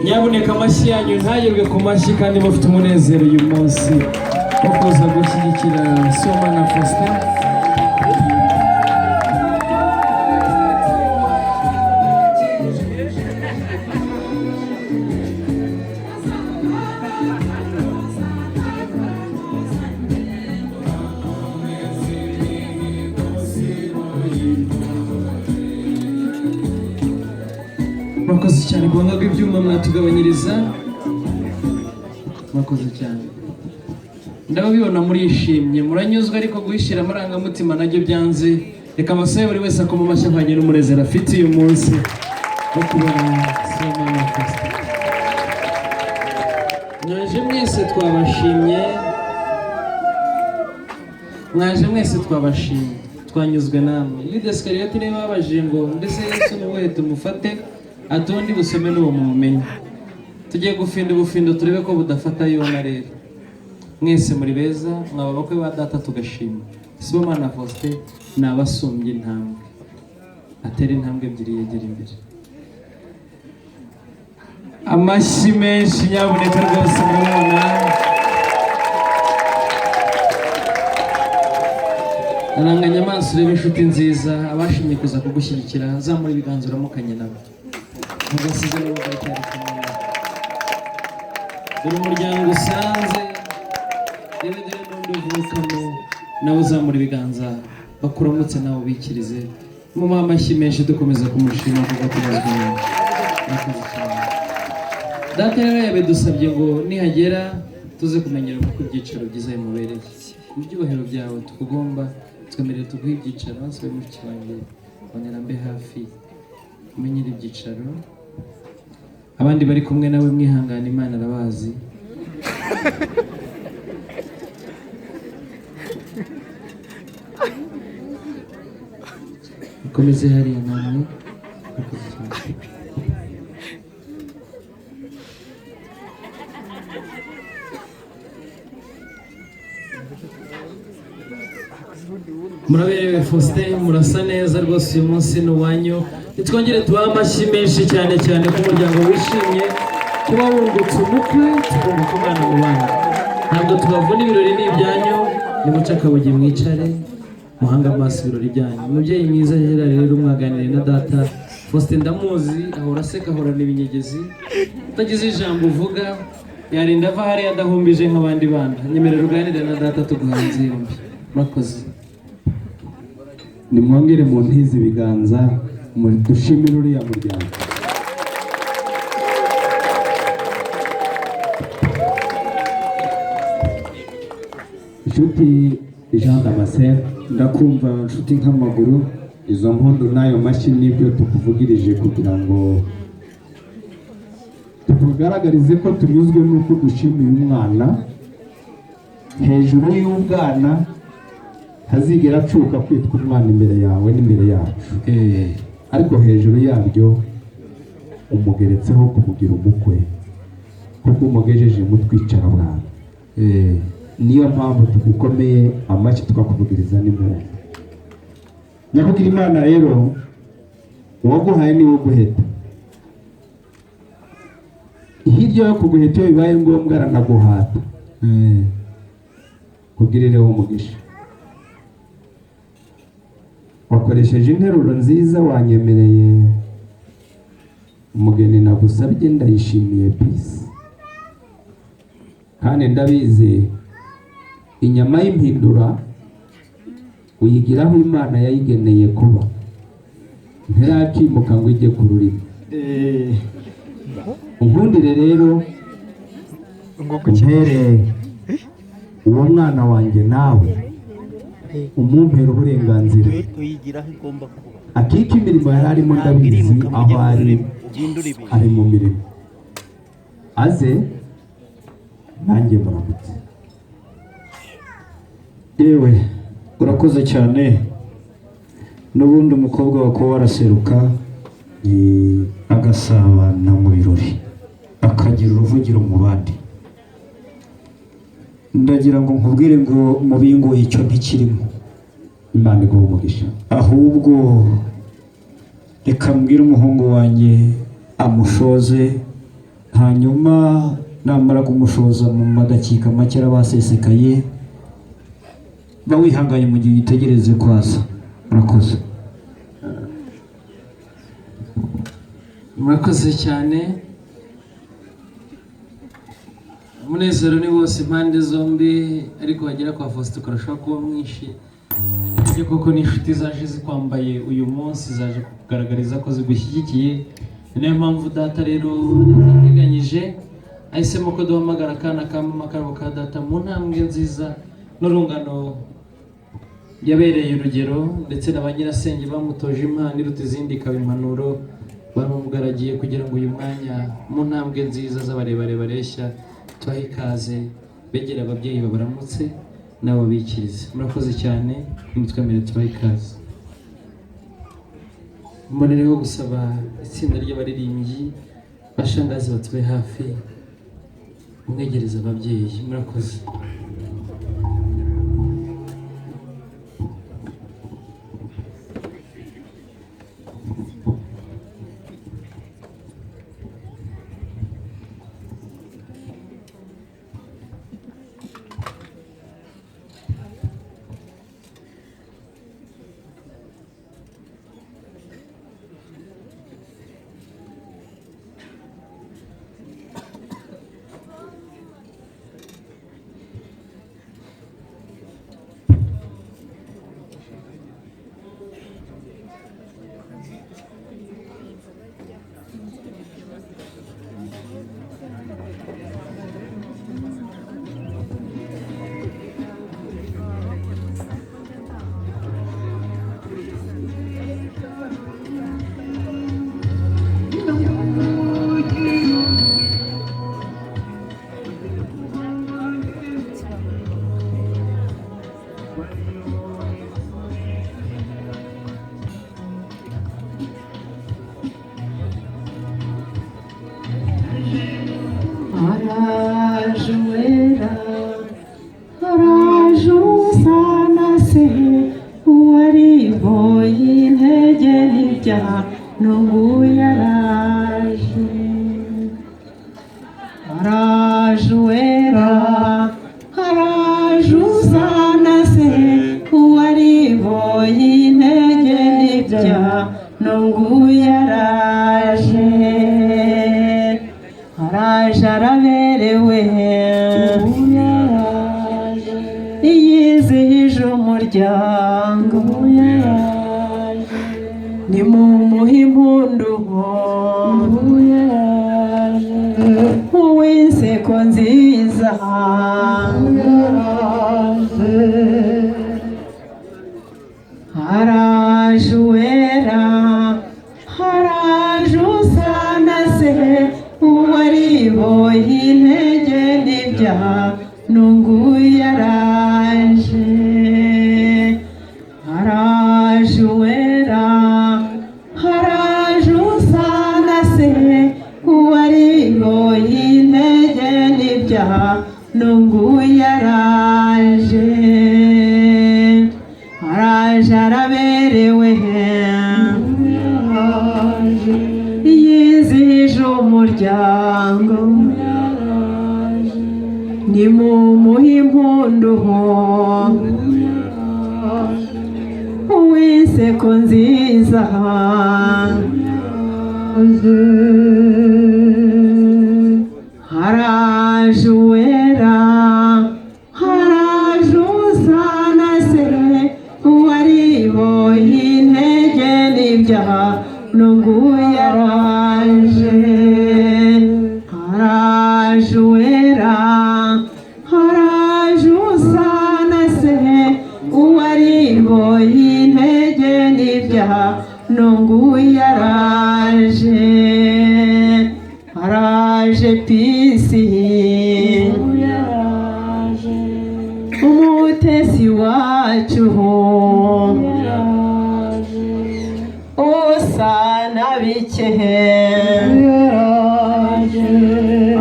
nyabuneka amashyi yanyu ntayirwe ku mashyi kandi mufite umunezero uyu munsi wo kuza gushyigikira Sibomana Faustin. murakoze cyane guhanga bw'ibyuma mwatugabanyiriza, murakoze cyane. Ndababibona murishimye muranyuzwa, ariko guhishira amarangamutima nabyo byanze. Reka amasaha buri wese akoma amashyi ahwanye n'umunezero afite uyu munsi wo kubona Sibomana Faustin. Mwaje mwese twabashimye, mwaje mwese twabashimye, twanyuzwe namwe. Yuda Iskariyoti niwe babajije ngo mbese Yesu ni uwuhe tumufate, atundi busome n'uwo mumenye. Tugiye gufinda ubufindo turebe ko budafata Yona. Rero mwese muri beza, mwaba bakwe ba data tugashima. Sibomana Faustin nabasumbye intambwe, atera intambwe ebyiri yegera imbere. Amashyi menshi nyabuneka rwose murabona. Aranganya amaso urebe inshuti nziza, abashimye kuza kugushyigikira, zamura ibiganza uramukanye nabo, mugasize n'urugo cyari kumwe. Dore umuryango usanze, dore n'undi uvukamo, nawe uzamura ibiganza bakuramutse nawe ubikirize. Mumuhe amashyi menshi dukomeza kumushima kuko tubazwe neza. Data rero yabidusabye ngo nihagera tuze kumenyera uko ibyicaro byiza bimubereye. Mu byubahiro byawe tukugomba, twemerere tuguhe ibyicaro. Answe mushiki wanjye bonera mbe hafi umenyere ibyicaro. Abandi bari kumwe nawe mwihangana, Imana arabazi. Komeze hariya namwe. Muraberewe Faustin, murasa neza rwose, uyu munsi ni uwanyu. Nitwongere tubahe amashyi menshi cyane cyane ku muryango wishimye kuba wungutse umukwe, tukumva ko umwana mu bana. Ntabwo tubavuna, ibirori ni ibyanyu, nimuce akabugi mwicare muhanga amaso ibirori byanyu. Umubyeyi mwiza rero mwaganiriye na data Faustin, ndamuzi, ahora aseka, ahorana ibinyegezi, utagize ijambo uvuga yarinda ava hariya adahumbije nk'abandi bana. Nyemerera uganire na data tuguhanze yombi. Murakoze. Nimwongere mu ntizi ibiganza dushimire uriya muryango. Inshuti Jean Damascene, ndakumva inshuti nk'amaguru. Izo mpundu n'ayo mashyi nibyo tukuvugirije kugira ngo tukugaragarize ko tunyuzwe n'uko dushimiye umwana. Hejuru y'ubwana hazigera acuka kwitwa umwana imbere yawe n'imbere yacu, ariko hejuru yabyo umugeretseho kumugira umukwe, kuko umugejeje mu twicara bwana. Niyo mpamvu tugukomeye amashyi twakuvugiriza n'impundu. Nyakugira Imana rero, uwaguhaye niwe uguheta. Hirya yo kuguheta iyo bibaye ngombwa aranaguhata. Kugirireho umugisha. Wakoresheje interuro nziza, wanyemereye umugeni nagusabye, ndayishimiye peace. Kandi ndabizi inyama y'impindura uyigiraho Imana yayigeneye kuba, ntirakimuka ngo ijye ku rurimi. Unkundire rero umpere uwo mwana wanjye, nawe umumpera uburenganzira akika imirimo yari arimo. Ndabizi aho ari mu mirimo, aze nanjye muramutse. Yewe urakoze cyane. N'ubundi umukobwa wa kuba waraseruka agasabana mu birori, akagira uruvugiro mu bandi. ndagira ngo nkubwire ngo mu bingoye icyo ntikirimo. Imana iguhe umugisha. Ahubwo reka mbwire umuhungu wanjye amushoze, hanyuma namara kumushoza mu madakika make arabasesekaye, bawihanganye mu gihe yitegereze kwaza. Murakoze. Murakoze cyane. Umunezero ni wose impande zombi, ariko wagera kwa Faustin ukarushaho kuba mwinshi. Ibyo koko ni inshuti zaje zikwambaye uyu munsi, zaje kugaragariza ko zigushyigikiye. Niyo mpamvu data rero yateganyije ahisemo ko duhamagara akana ka mama kabo ka data mu ntambwe nziza n'urungano yabereye urugero, ndetse na ba nyirasenge bamutoje impano iruta izindi, ikaba impanuro bamugaragiye kugira ngo uyu mwanya mu ntambwe nziza z'abarebare bareshya tubahe ikaze, begera ababyeyi babaramutse nabo bikirize. Murakoze cyane, nimutwemerere tubahe ikaze. Mbonereho gusaba itsinda ry'abaririmbyi bashangazi batube hafi, umwegereza ababyeyi. Murakoze.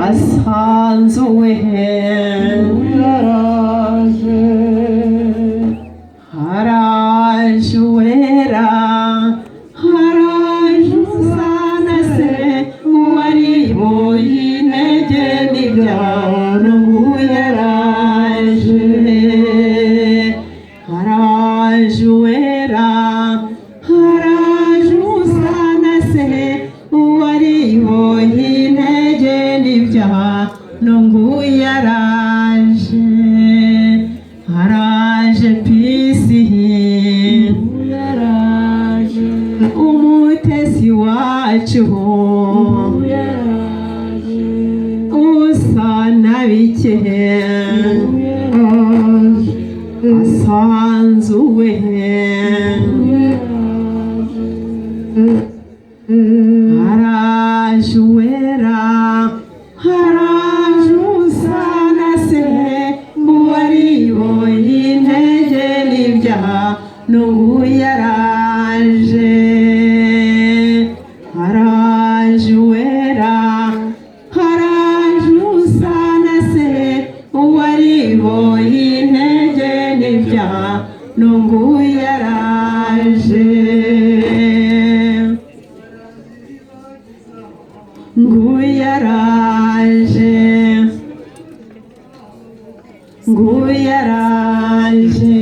asanzuwe asanzuwe haraje uwera haraje usa na se uwariboye intege n'ibyaha n'ubu yaraje haraje uwera haraje usa na se uwariboye intege n'ibyaha n'ubu yaraje nguyaraje